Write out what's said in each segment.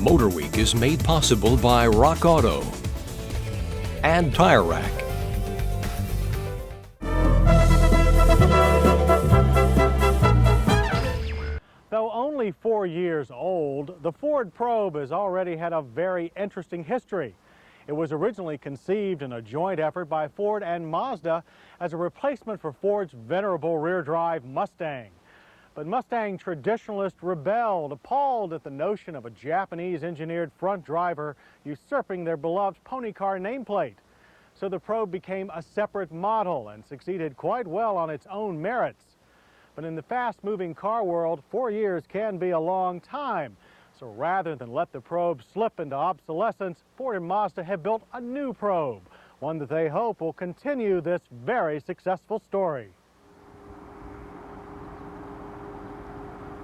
MotorWeek is made possible by Rock Auto and Tire Rack. Though only 4 years old, the Ford Probe has already had a very interesting history. It was originally conceived in a joint effort by Ford and Mazda as a replacement for Ford's venerable rear-drive Mustang. But Mustang traditionalists rebelled, appalled at the notion of a Japanese-engineered front driver usurping their beloved pony car nameplate. So the Probe became a separate model and succeeded quite well on its own merits. But in the fast-moving car world, 4 years can be a long time. So rather than let the Probe slip into obsolescence, Ford and Mazda have built a new Probe, one that they hope will continue this very successful story.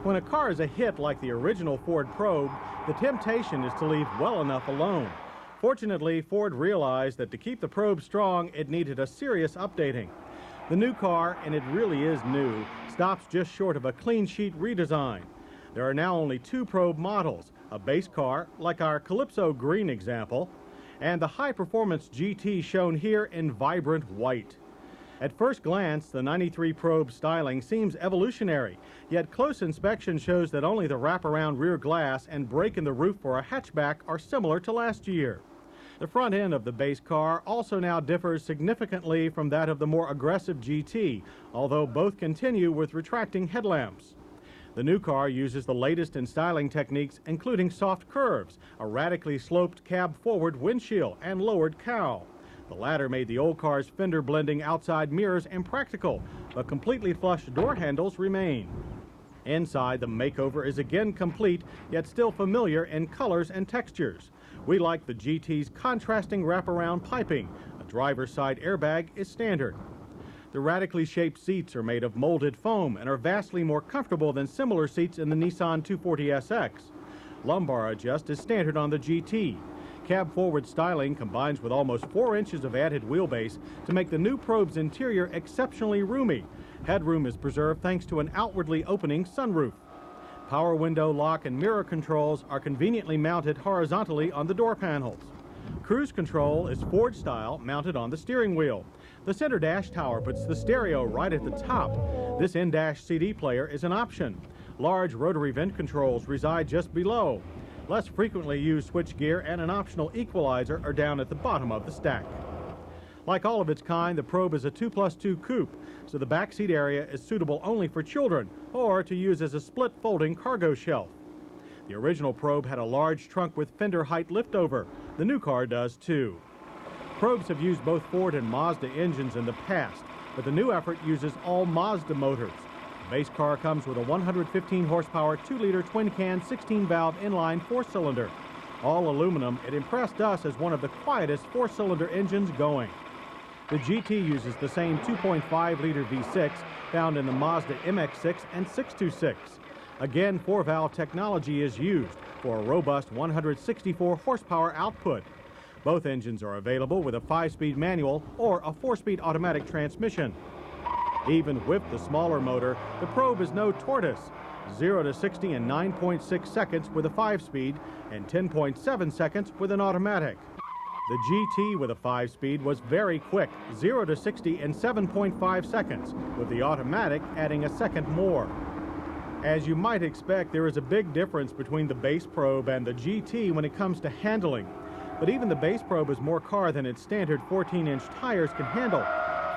When a car is a hit like the original Ford Probe, the temptation is to leave well enough alone. Fortunately, Ford realized that to keep the Probe strong, it needed a serious updating. The new car, and it really is new, stops just short of a clean sheet redesign. There are now only 2 Probe models, a base car, like our Calypso Green example, and the high-performance GT shown here in vibrant white. At first glance, the 93 Probe styling seems evolutionary, yet close inspection shows that only the wraparound rear glass and break in the roof for a hatchback are similar to last year. The front end of the base car also now differs significantly from that of the more aggressive GT, although both continue with retracting headlamps. The new car uses the latest in styling techniques, including soft curves, a radically sloped cab-forward windshield, and lowered cowl. The latter made the old car's fender-blending outside mirrors impractical, but completely flush door handles remain. Inside, the makeover is again complete, yet still familiar in colors and textures. We like the GT's contrasting wraparound piping. A driver's side airbag is standard. The radically shaped seats are made of molded foam and are vastly more comfortable than similar seats in the Nissan 240SX. Lumbar adjust is standard on the GT. Cab-forward styling combines with almost 4 inches of added wheelbase to make the new Probe's interior exceptionally roomy. Headroom is preserved thanks to an outwardly opening sunroof. Power window lock and mirror controls are conveniently mounted horizontally on the door panels. Cruise control is Ford style, mounted on the steering wheel. The center dash tower puts the stereo right at the top. This in-dash CD player is an option. Large rotary vent controls reside just below. Less frequently used switchgear and an optional equalizer are down at the bottom of the stack. Like all of its kind, the Probe is a 2+2 coupe, so the back seat area is suitable only for children or to use as a split folding cargo shelf. The original Probe had a large trunk with fender height liftover. The new car does too. Probes have used both Ford and Mazda engines in the past, but the new effort uses all Mazda motors. The base car comes with a 115 horsepower 2-liter twin-can 16-valve inline 4-cylinder. All aluminum, it impressed us as one of the quietest 4-cylinder engines going. The GT uses the same 2.5-liter V6 found in the Mazda MX-6 and 626. Again, 4-valve technology is used for a robust 164 horsepower output. Both engines are available with a 5-speed manual or a 4-speed automatic transmission. Even with the smaller motor, the Probe is no tortoise. 0 to 60 in 9.6 seconds with a 5-speed and 10.7 seconds with an automatic. The GT with a 5-speed was very quick, 0 to 60 in 7.5 seconds, with the automatic adding a second more. As you might expect, there is a big difference between the base Probe and the GT when it comes to handling. But even the base Probe is more car than its standard 14-inch tires can handle.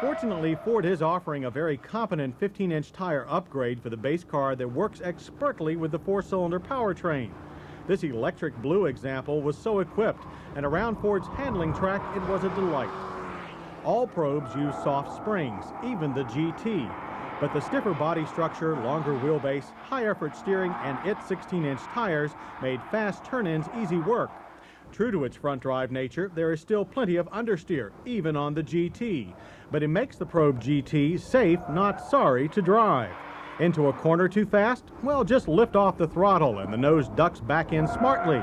Fortunately, Ford is offering a very competent 15-inch tire upgrade for the base car that works expertly with the 4-cylinder powertrain. This electric blue example was so equipped, and around Ford's handling track, it was a delight. All Probes use soft springs, even the GT. But the stiffer body structure, longer wheelbase, high-effort steering, and its 16-inch tires made fast turn-ins easy work. True to its front-drive nature, there is still plenty of understeer, even on the GT. But it makes the Probe GT safe, not sorry to drive. Into a corner too fast? Well, just lift off the throttle and the nose ducks back in smartly.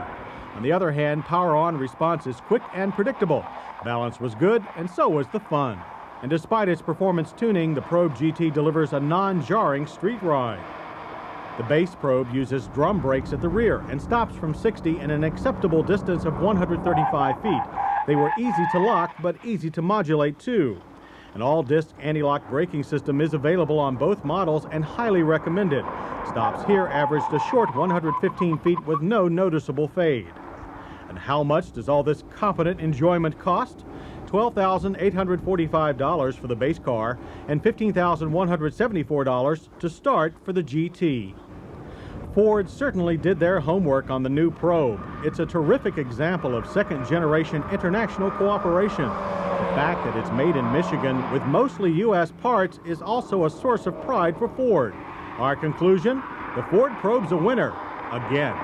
On the other hand, power-on response is quick and predictable. Balance was good, and so was the fun. And despite its performance tuning, the Probe GT delivers a non-jarring street ride. The base probe uses drum brakes at the rear and stops from 60 in an acceptable distance of 135 feet. They were easy to lock, but easy to modulate too. An all-disc anti-lock braking system is available on both models and highly recommended. Stops here averaged a short 115 feet with no noticeable fade. And how much does all this competent enjoyment cost? $12,845 for the base car and $15,174 to start for the GT. Ford certainly did their homework on the new Probe. It's a terrific example of second-generation international cooperation. The fact that it's made in Michigan with mostly U.S. parts is also a source of pride for Ford. Our conclusion? The Ford Probe's a winner again.